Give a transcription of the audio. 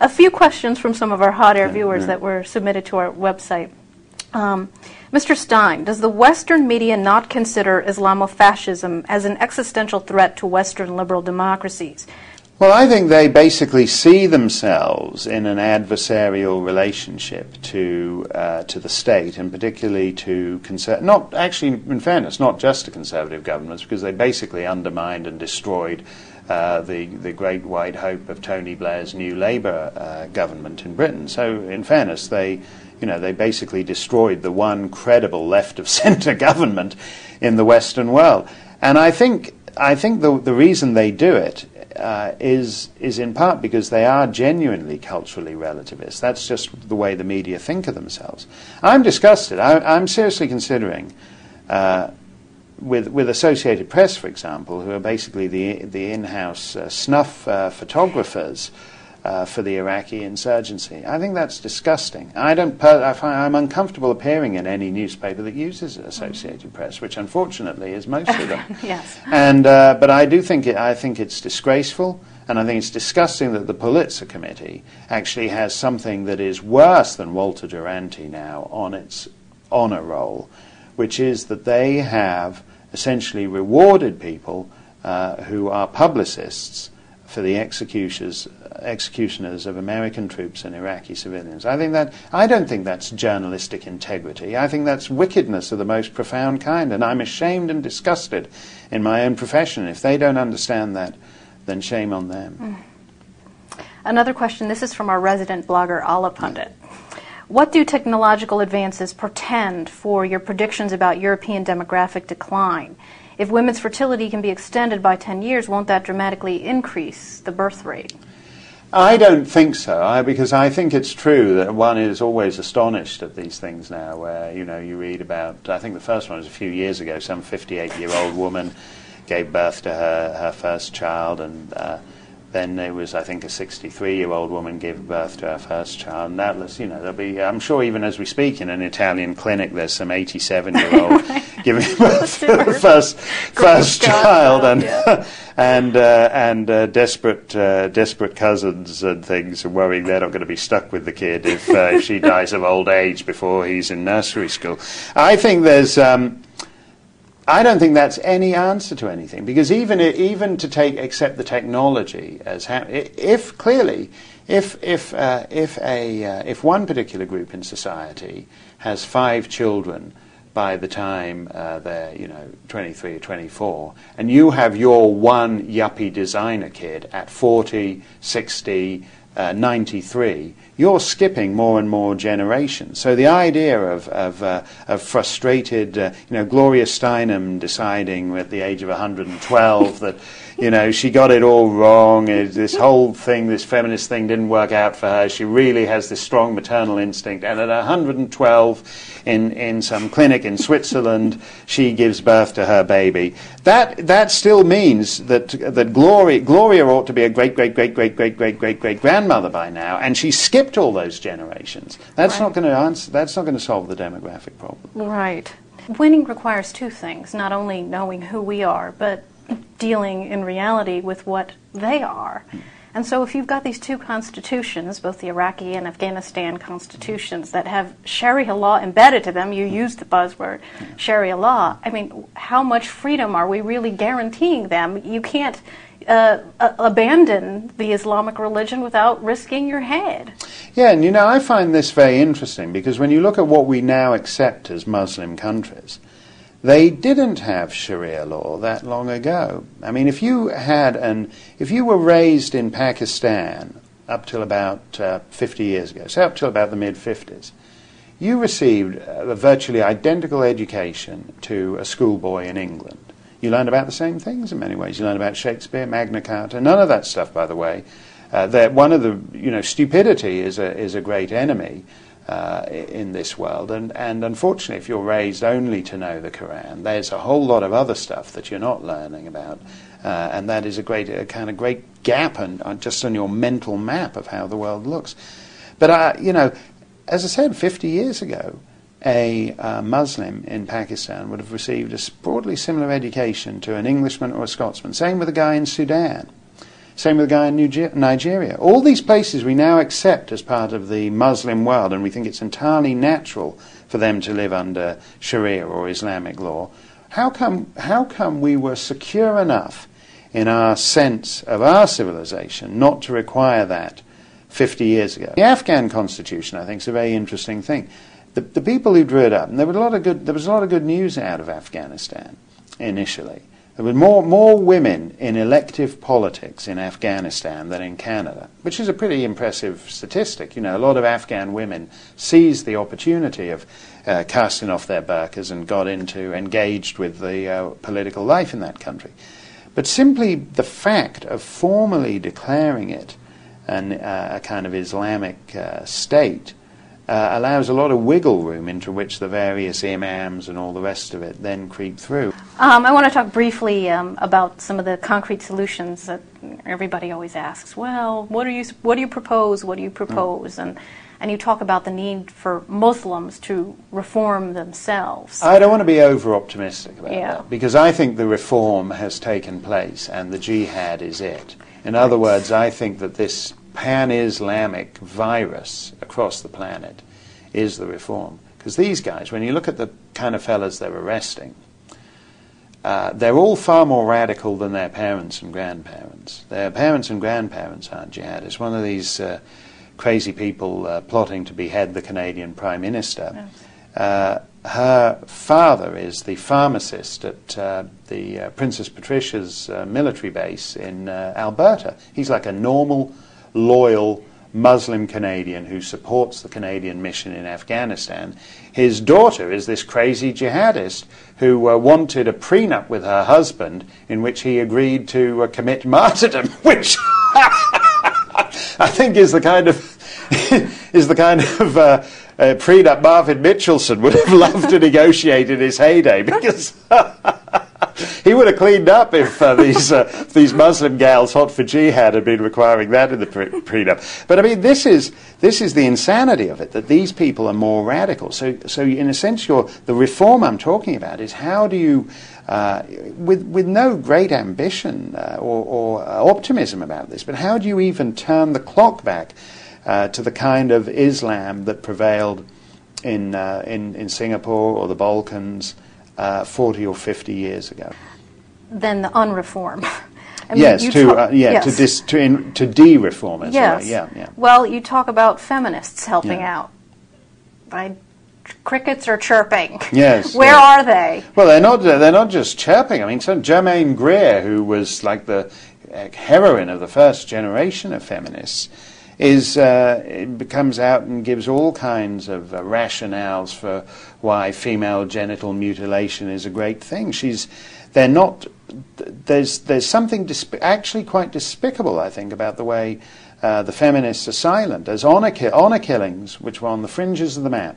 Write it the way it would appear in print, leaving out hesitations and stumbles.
A few questions from some of our hot air viewers that were submitted to our website. Mr. Steyn, does the Western media not consider Islamofascism as an existential threat to Western liberal democracies? Well, I think they basically see themselves in an adversarial relationship to the state, and particularly to not actually, in fairness, not just to conservative governments, because they basically undermined and destroyed the great white hope of Tony Blair's new Labour government in Britain. So, in fairness, they basically destroyed the one credible left-of-centre government in the Western world. And I think the reason they do it is in part because they are genuinely culturally relativist. That's just the way the media think of themselves. I'm disgusted. I'm seriously considering, with Associated Press, for example, who are basically the in-house snuff photographers for the Iraqi insurgency. I think that's disgusting. I'm uncomfortable appearing in any newspaper that uses Associated Press, which unfortunately is most of them. Yes. And but I do think I think it's disgraceful, and I think it's disgusting that the Pulitzer Committee actually has something that is worse than Walter Duranty now on its honor roll, which is that they have essentially rewarded people who are publicists for the executioners of American troops and Iraqi civilians. I don't think that's journalistic integrity. I think that's wickedness of the most profound kind, and I'm ashamed and disgusted in my own profession. If they don't understand that, then shame on them. Another question, this is from our resident blogger, Allah Pundit. What do technological advances portend for your predictions about European demographic decline? If women's fertility can be extended by 10 years, won't that dramatically increase the birth rate? I don't think so, because I think it's true that one is always astonished at these things now, where, you read about, I think the first one was a few years ago, some 58-year-old woman gave birth to her first child, and then there was, I think, a 63-year-old woman gave birth to her first child. And doubtless, there'll be, I'm sure even as we speak in an Italian clinic, there's some 87-year-old right. giving birth to the first child, and desperate cousins and things, and worrying they're not going to be stuck with the kid if she dies of old age before he's in nursery school. I think there's. I don't think that's any answer to anything, because even to accept the technology as if one particular group in society has 5 children by the time they're 23 or 24, and you have your one yuppie designer kid at 40, 60, 93, you're skipping more and more generations. So the idea of frustrated, Gloria Steinem deciding at the age of 112 that, she got it all wrong, this whole thing, this feminist thing didn't work out for her, she really has this strong maternal instinct, and at 112 in some clinic in Switzerland, she gives birth to her baby. That still means that Gloria ought to be a great-great-great-great-great-great-great-great-grandmother by now, and she skipped all those generations. That's right. Not going to answer. That's not going to solve the demographic problem. Right. Winning requires 2 things: not only knowing who we are, but dealing in reality with what they are. And so if you've got these 2 constitutions, both the Iraqi and Afghanistan constitutions, that have Sharia law embedded to them, you used the buzzword Sharia law, I mean, how much freedom are we really guaranteeing them? You can't abandon the Islamic religion without risking your head. Yeah, and I find this very interesting, because when you look at what we now accept as Muslim countries, they didn't have Sharia law that long ago. I mean, if you were raised in Pakistan up till about 50 years ago, so up till about the mid-50s, you received a virtually identical education to a schoolboy in England. You learned about the same things in many ways. You learned about Shakespeare, Magna Carta, none of that stuff, by the way. That one of the, stupidity is a great enemy in this world, and unfortunately, if you're raised only to know the Quran, there's a whole lot of other stuff that you're not learning about, and that is a kind of great gap just on your mental map of how the world looks. But as I said, 50 years ago, a Muslim in Pakistan would have received a broadly similar education to an Englishman or a Scotsman. Same with a guy in Sudan. Same with the guy in Nigeria. All these places we now accept as part of the Muslim world, and we think it's entirely natural for them to live under Sharia or Islamic law. How come we were secure enough in our sense of our civilization not to require that 50 years ago? The Afghan constitution, I think, is a very interesting thing. The people who drew it up, and there was a lot of good news out of Afghanistan initially. There were more women in elective politics in Afghanistan than in Canada, which is a pretty impressive statistic. You know, a lot of Afghan women seized the opportunity of casting off their burqas and engaged with the political life in that country. But simply the fact of formally declaring it a kind of Islamic state allows a lot of wiggle room into which the various imams and all the rest of it then creep through. I want to talk briefly about some of the concrete solutions that everybody always asks. Well, what do you propose? What do you propose? And you talk about the need for Muslims to reform themselves. I don't want to be over-optimistic about that, because I think the reform has taken place and the jihad is it. In other words, I think that this pan-Islamic virus across the planet is the reform. Because these guys, when you look at the kind of fellas they're arresting, they're all far more radical than their parents and grandparents. Their parents and grandparents aren't jihadists. One of these crazy people plotting to behead the Canadian Prime Minister, her father is the pharmacist at the Princess Patricia's military base in Alberta. He's like a normal, loyal Muslim Canadian who supports the Canadian mission in Afghanistan. His daughter is this crazy jihadist who wanted a prenup with her husband in which he agreed to commit martyrdom, which I think is the kind of prenup Marvin Mitchelson would have loved to negotiate in his heyday, because he would have cleaned up if these Muslim gals hot for jihad had been requiring that in the prenup. But I mean, this is the insanity of it, that these people are more radical. So in a sense, the reform I'm talking about is how do you, with no great ambition or optimism about this, but how do you even turn the clock back to the kind of Islam that prevailed in Singapore or the Balkans 40 or 50 years ago? Than the unreform. Yes, to de-reform as well. Yeah. Well, you talk about feminists helping out. Crickets are chirping. Yes. Where are they? Well, they're not just chirping. I mean, Germaine Greer, who was like the heroine of the first generation of feminists, comes out and gives all kinds of rationales for why female genital mutilation is a great thing. There's something actually quite despicable, I think, about the way the feminists are silent. There's honor killings, which were on the fringes of the map